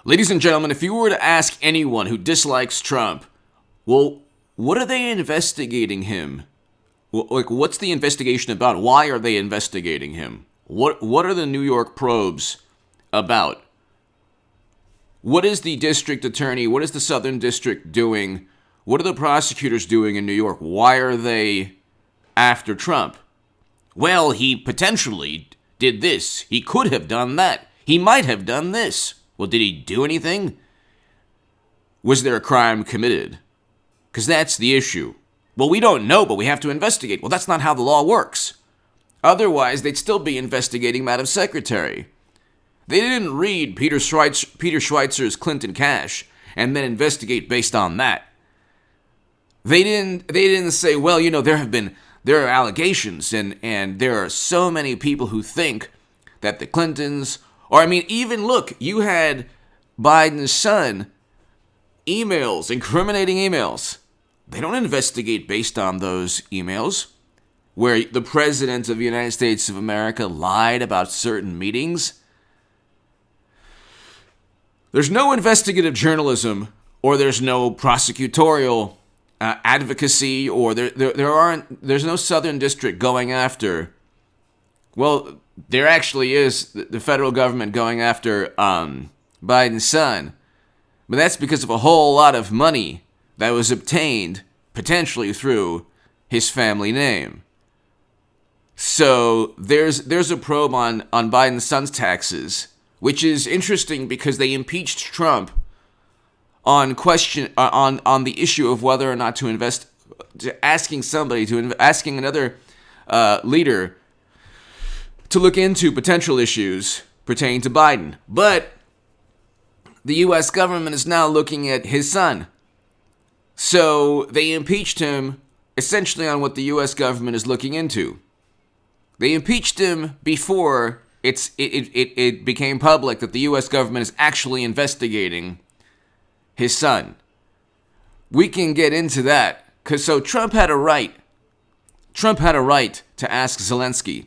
Ladies and gentlemen, if you were to ask anyone who dislikes Trump, well, what are they investigating him? Like, what's the investigation about? Why are they investigating him? What are the New York probes about? What is the district attorney? What is the Southern District doing? What are the prosecutors doing in New York? Why are they after Trump? Well, he potentially did this. He could have done that. He might have done this. Well, did he do anything? Was there a crime committed? Because that's the issue. Well, we don't know, but we have to investigate. Well, that's not how the law works. Otherwise, they'd still be investigating Madam Secretary. They didn't read Peter Schweitzer's Clinton Cash and then investigate based on that. They didn't say, well, you know, there are allegations and there are so many people who think that the Clintons, or I mean, even look, you had Biden's son emails, incriminating emails. They don't investigate based on those emails where the President of the United States of America lied about certain meetings. There's no investigative journalism, or there's no prosecutorial advocacy, or there's no Southern District going after. Well, there actually is the federal government going after Biden's son, but that's because of a whole lot of money that was obtained potentially through his family name. So there's a probe on Biden's son's taxes, which is interesting because they impeached Trump on the issue of whether or not to invest, asking another leader to look into potential issues pertaining to Biden. But the U.S. government is now looking at his son. So they impeached him essentially on what the U.S. government is looking into. They impeached him before it became public that the U.S. government is actually investigating his son. We can get into that, because so Trump had a right to ask Zelensky.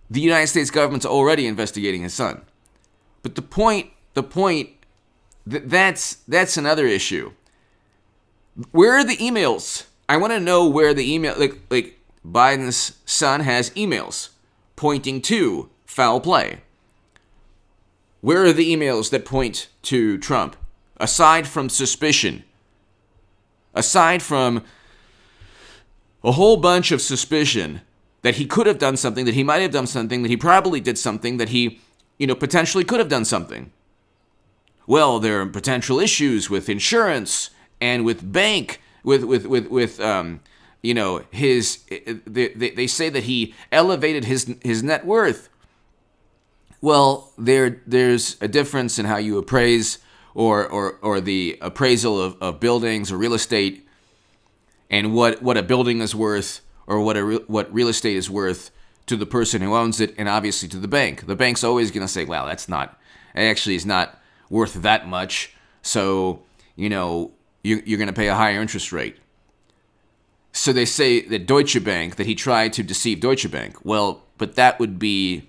The United States government's already investigating his son. But the point that's another issue. Where are the emails? I want to know where the email, like Biden's son has emails pointing to foul play. Where are the emails that point to Trump? Aside from suspicion. Aside from a whole bunch of suspicion that he could have done something, that he might have done something, that he probably did something, that he, potentially could have done something. Well, there are potential issues with insurance and with bank, they say that he elevated his net worth. Well, there's a difference in how you appraise or the appraisal of buildings or real estate, and what a building is worth, or what real estate is worth to the person who owns it, and obviously to the bank. The bank's always going to say, well, it's not worth that much, so you're going to pay a higher interest rate. So they say that Deutsche Bank, that he tried to deceive Deutsche Bank. Well, but that would be,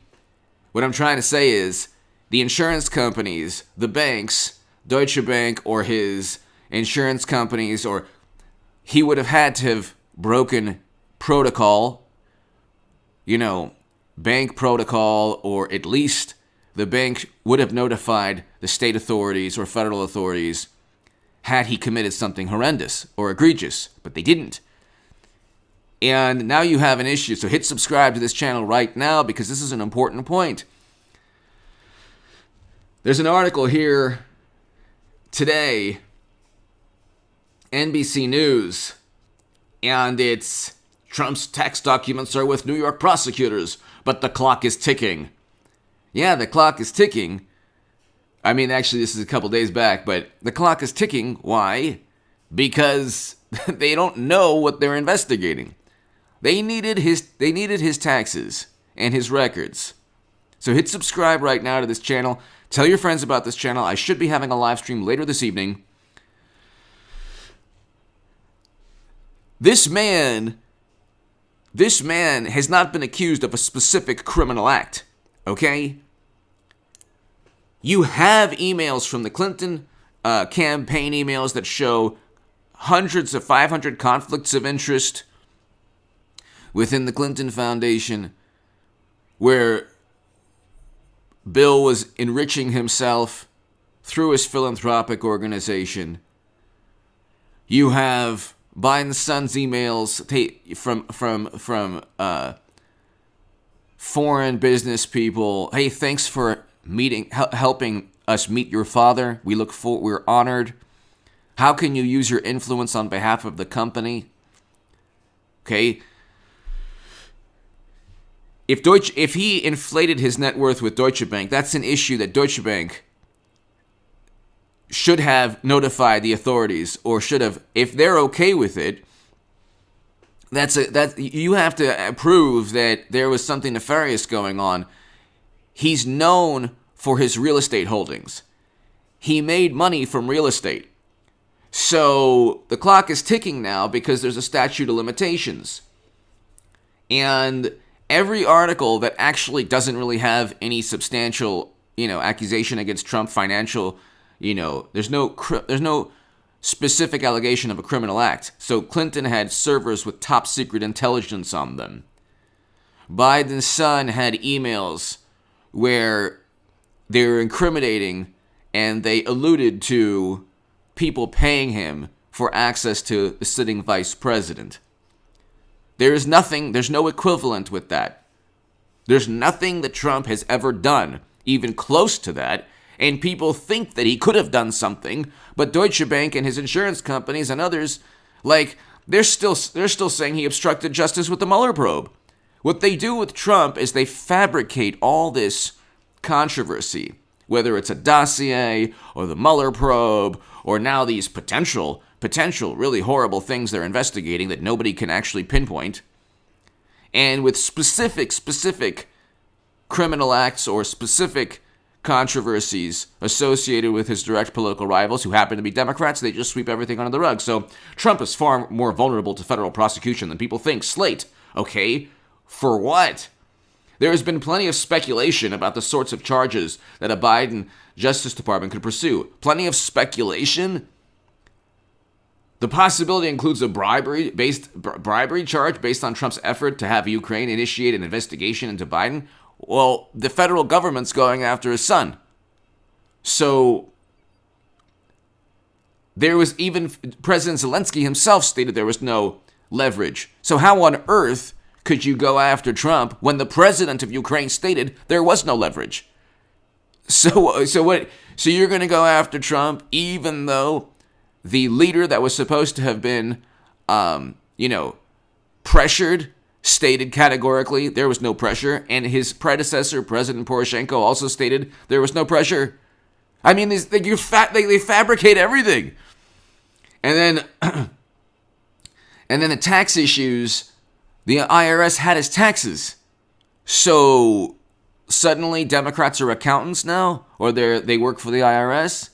what I'm trying to say is, the insurance companies, the banks, Deutsche Bank or his insurance companies, or he would have had to have broken protocol, bank protocol, or at least the bank would have notified the state authorities or federal authorities had he committed something horrendous or egregious, but they didn't. And now you have an issue, so hit subscribe to this channel right now, because this is an important point. There's an article here today, NBC News, and it's Trump's tax documents are with New York prosecutors, but the clock is ticking. Yeah, the clock is ticking. I mean, actually, this is a couple days back, but the clock is ticking. Why? Because they don't know what they're investigating. They needed his taxes and his records. So hit subscribe right now to this channel. Tell your friends about this channel. I should be having a live stream later this evening. This man has not been accused of a specific criminal act, okay? You have emails from the Clinton campaign emails that show hundreds of 500 conflicts of interest within the Clinton Foundation, where Bill was enriching himself through his philanthropic organization. You have Biden's son's emails from foreign business people. Hey, thanks for helping us meet your father. We're honored. How can you use your influence on behalf of the company? Okay. If he inflated his net worth with Deutsche Bank, that's an issue that Deutsche Bank should have notified the authorities, or should have, if they're okay with it. You have to prove that there was something nefarious going on. He's known for his real estate holdings. He made money from real estate. So the clock is ticking now because there's a statute of limitations. And every article that actually doesn't really have any substantial, accusation against Trump, financial, there's no specific allegation of a criminal act. So Clinton had servers with top secret intelligence on them. Biden's son had emails where they were incriminating, and they alluded to people paying him for access to the sitting vice president. There's no equivalent with that. There's nothing that Trump has ever done, even close to that, and people think that he could have done something, but Deutsche Bank and his insurance companies and others, they're still saying he obstructed justice with the Mueller probe. What they do with Trump is they fabricate all this controversy, whether it's a dossier or the Mueller probe or now these potential really horrible things they're investigating that nobody can actually pinpoint. And with specific criminal acts or specific controversies associated with his direct political rivals who happen to be Democrats, they just sweep everything under the rug. So Trump is far more vulnerable to federal prosecution than people think. Slate, okay, for what? There has been plenty of speculation about the sorts of charges that a Biden Justice Department could pursue. Plenty of speculation. The possibility includes a bribery charge based on Trump's effort to have Ukraine initiate an investigation into Biden. Well, the federal government's going after his son. So there was even President Zelensky himself stated there was no leverage. So how on earth could you go after Trump when the president of Ukraine stated there was no leverage? So what? So you're going to go after Trump even though the leader that was supposed to have been, pressured, stated categorically there was no pressure, and his predecessor, President Poroshenko, also stated there was no pressure. I mean, they fabricate everything, and then the tax issues. The IRS had his taxes, so suddenly Democrats are accountants now, or they work for the IRS.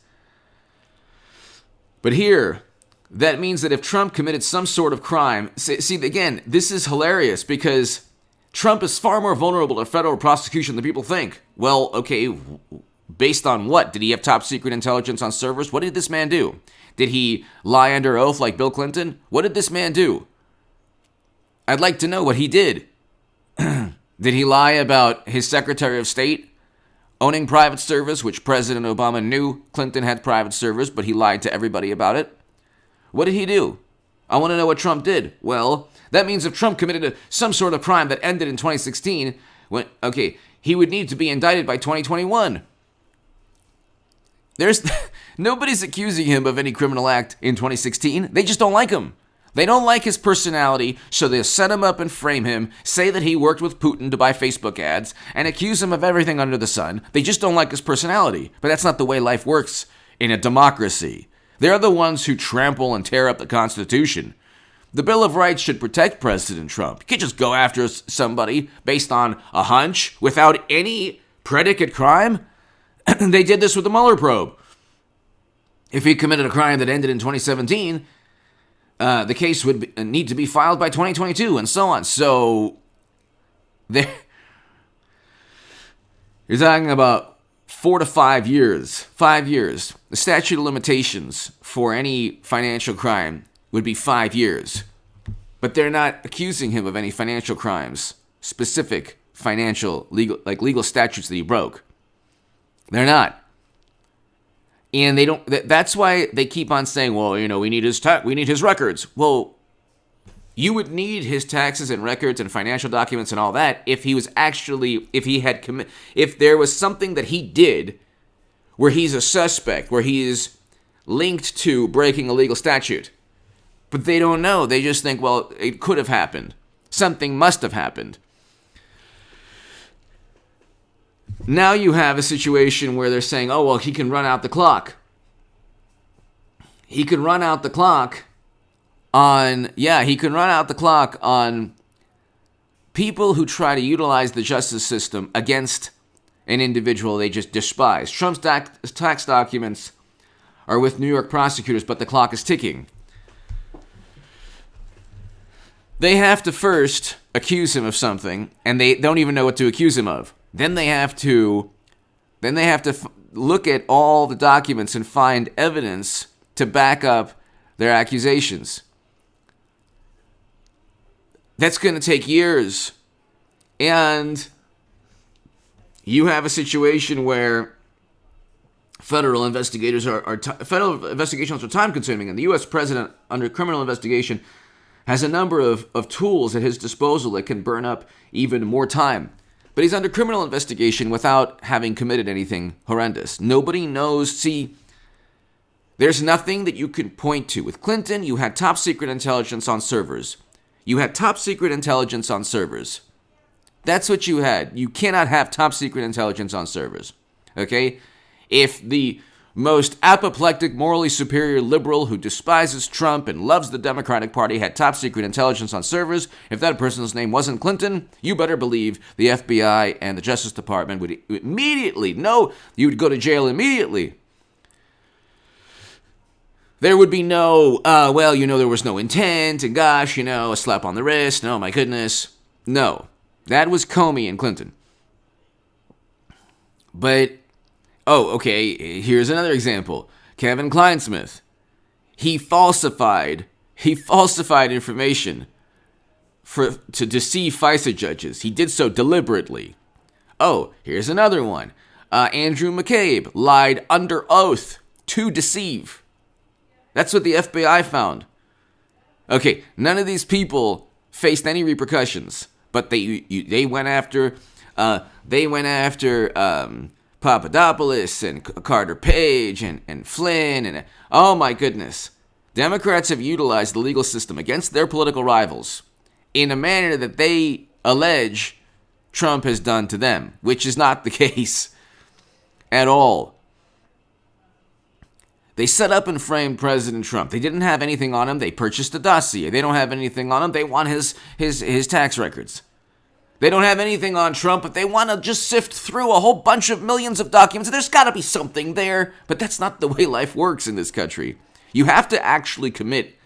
But here, that means that if Trump committed some sort of crime, see again, this is hilarious because Trump is far more vulnerable to federal prosecution than people think. Well, okay, based on what? Did he have top secret intelligence on servers? What did this man do? Did he lie under oath like Bill Clinton? What did this man do? I'd like to know what he did. Did he lie about his Secretary of State owning private servers, which President Obama knew Clinton had private servers, but he lied to everybody about it? What did he do? I want to know what Trump did. Well, that means if Trump committed some sort of crime that ended in 2016, he would need to be indicted by 2021. Nobody's accusing him of any criminal act in 2016. They just don't like him. They don't like his personality, so they'll set him up and frame him, say that he worked with Putin to buy Facebook ads, and accuse him of everything under the sun. They just don't like his personality. But that's not the way life works in a democracy. They're the ones who trample and tear up the Constitution. The Bill of Rights should protect President Trump. You can't just go after somebody based on a hunch without any predicate crime. They did this with the Mueller probe. If he committed a crime that ended in 2017... the case would need to be filed by 2022 and so on. So you're talking about 4 to 5 years. 5 years. The statute of limitations for any financial crime would be 5 years. But they're not accusing him of any financial crimes, specific financial legal statutes that he broke. They're not. And they don't. That's why they keep on saying, well, we need his records. Well, you would need his taxes and records and financial documents and all that if there was something that he did where he's a suspect, where he is linked to breaking a legal statute. But they don't know. They just think, well, it could have happened. Something must have happened. Now you have a situation where they're saying, oh, well, he can run out the clock. He can run out the clock on people who try to utilize the justice system against an individual they just despise. Trump's tax documents are with New York prosecutors, but the clock is ticking. They have to first accuse him of something, and they don't even know what to accuse him of. Then they have to look at all the documents and find evidence to back up their accusations. That's going to take years. And you have a situation where federal investigations are time consuming, and the U.S. president, under criminal investigation, has a number of tools at his disposal that can burn up even more time. But he's under criminal investigation without having committed anything horrendous. Nobody knows. See, there's nothing that you can point to. With Clinton, you had top secret intelligence on servers. That's what you had. You cannot have top secret intelligence on servers. Okay? If the most apoplectic, morally superior liberal who despises Trump and loves the Democratic Party had top secret intelligence on servers, if that person's name wasn't Clinton, you better believe the FBI and the Justice Department would immediately know you would go to jail immediately. There would be no, there was no intent, and gosh, a slap on the wrist, oh my goodness. No, that was Comey and Clinton. But, here's another example. Kevin Kleinsmith. He falsified information to deceive FISA judges. He did so deliberately. Oh, here's another one. Andrew McCabe lied under oath to deceive. That's what the FBI found. Okay, none of these people faced any repercussions, but they went after Papadopoulos and Carter Page and Flynn and oh my goodness. Democrats have utilized the legal system against their political rivals in a manner that they allege Trump has done to them, which is not the case at all. They set up and framed President Trump. They didn't have anything on him. They purchased a dossier. They don't have anything on him. They want his tax records. They don't have anything on Trump, but they want to just sift through a whole bunch of millions of documents. There's got to be something there, but that's not the way life works in this country. You have to actually commit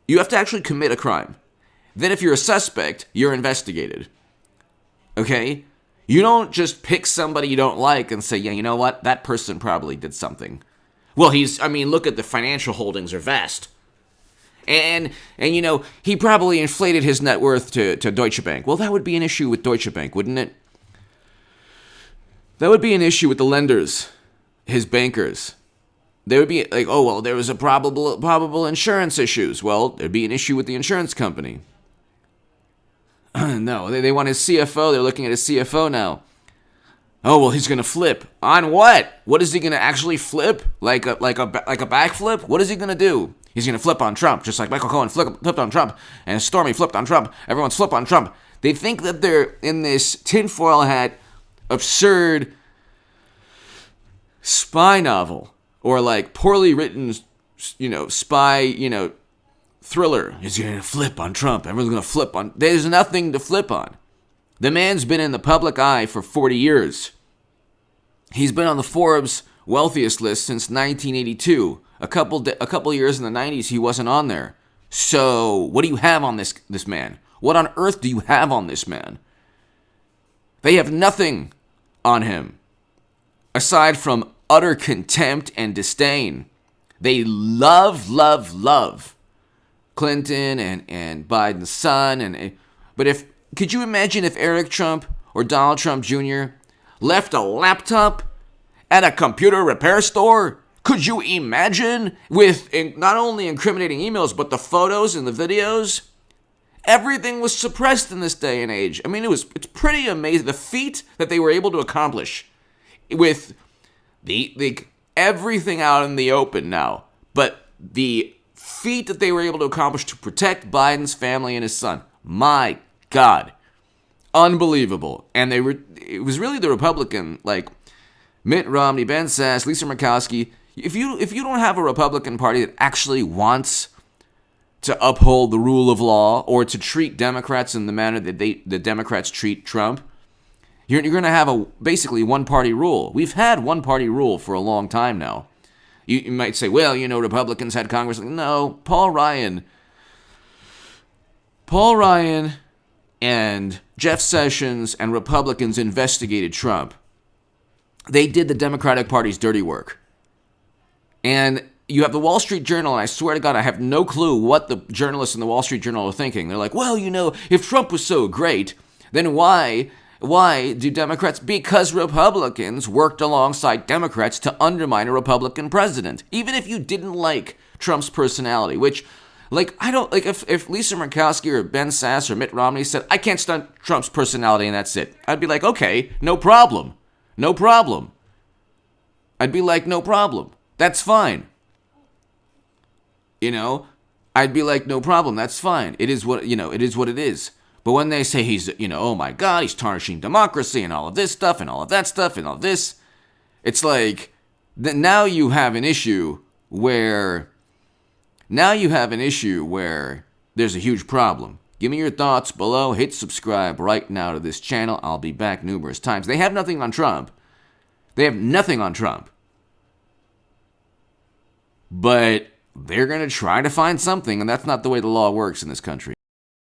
a crime. Then if you're a suspect, you're investigated. Okay? You don't just pick somebody you don't like and say, yeah, you know what? That person probably did something. Well, look at the financial holdings are vast. And he probably inflated his net worth to Deutsche Bank. Well, that would be an issue with Deutsche Bank, wouldn't it? That would be an issue with the lenders, his bankers. There would be like, oh, well, there was a probable insurance issues. Well, there'd be an issue with the insurance company. No, they want his CFO. They're looking at his CFO now. Oh, well, he's going to flip. On what? What is he going to actually flip? Like a backflip? What is he going to do? He's going to flip on Trump, just like Michael Cohen flipped on Trump, and Stormy flipped on Trump. Everyone's flipped on Trump. They think that they're in this tinfoil hat, absurd spy novel, or like poorly written, spy, thriller. He's going to flip on Trump. Everyone's going to flip on. There's nothing to flip on. The man's been in the public eye for 40 years. He's been on the Forbes wealthiest list since 1982. A couple years in the 90s, he wasn't on there. So, what do you have on this man? What on earth do you have on this man? They have nothing on him. aside from utter contempt and disdain, they love Clinton and Biden's son. But could you imagine if Eric Trump or Donald Trump Jr. left a laptop at a computer repair store? Could you imagine, with not only incriminating emails, but the photos and the videos? Everything was suppressed in this day and age. I mean, it's pretty amazing. The feat that they were able to accomplish with the everything out in the open now. But the feat that they were able to accomplish to protect Biden's family and his son. My God. Unbelievable. And it was really the Republican, like Mitt Romney, Ben Sasse, Lisa Murkowski. If you don't have a Republican Party that actually wants to uphold the rule of law or to treat Democrats in the manner that the Democrats treat Trump, you're going to have basically one-party rule. We've had one-party rule for a long time now. You might say, well, Republicans had Congress. No, Paul Ryan and Jeff Sessions and Republicans investigated Trump. They did the Democratic Party's dirty work. And you have the Wall Street Journal, and I swear to God, I have no clue what the journalists in the Wall Street Journal are thinking. They're like, well, if Trump was so great, then why do Democrats? Because Republicans worked alongside Democrats to undermine a Republican president. Even if you didn't like Trump's personality, which, if Lisa Murkowski or Ben Sasse or Mitt Romney said, I can't stand Trump's personality and that's it, I'd be like, okay, no problem. I'd be like, no problem. That's fine. I'd be like, no problem. That's fine. It is what it is. But when they say he's, oh my God, he's tarnishing democracy and all of this stuff and all of that stuff and all this, it's like, now you have an issue where there's a huge problem. Give me your thoughts below. Hit subscribe right now to this channel. I'll be back numerous times. They have nothing on Trump. But they're going to try to find something, and that's not the way the law works in this country.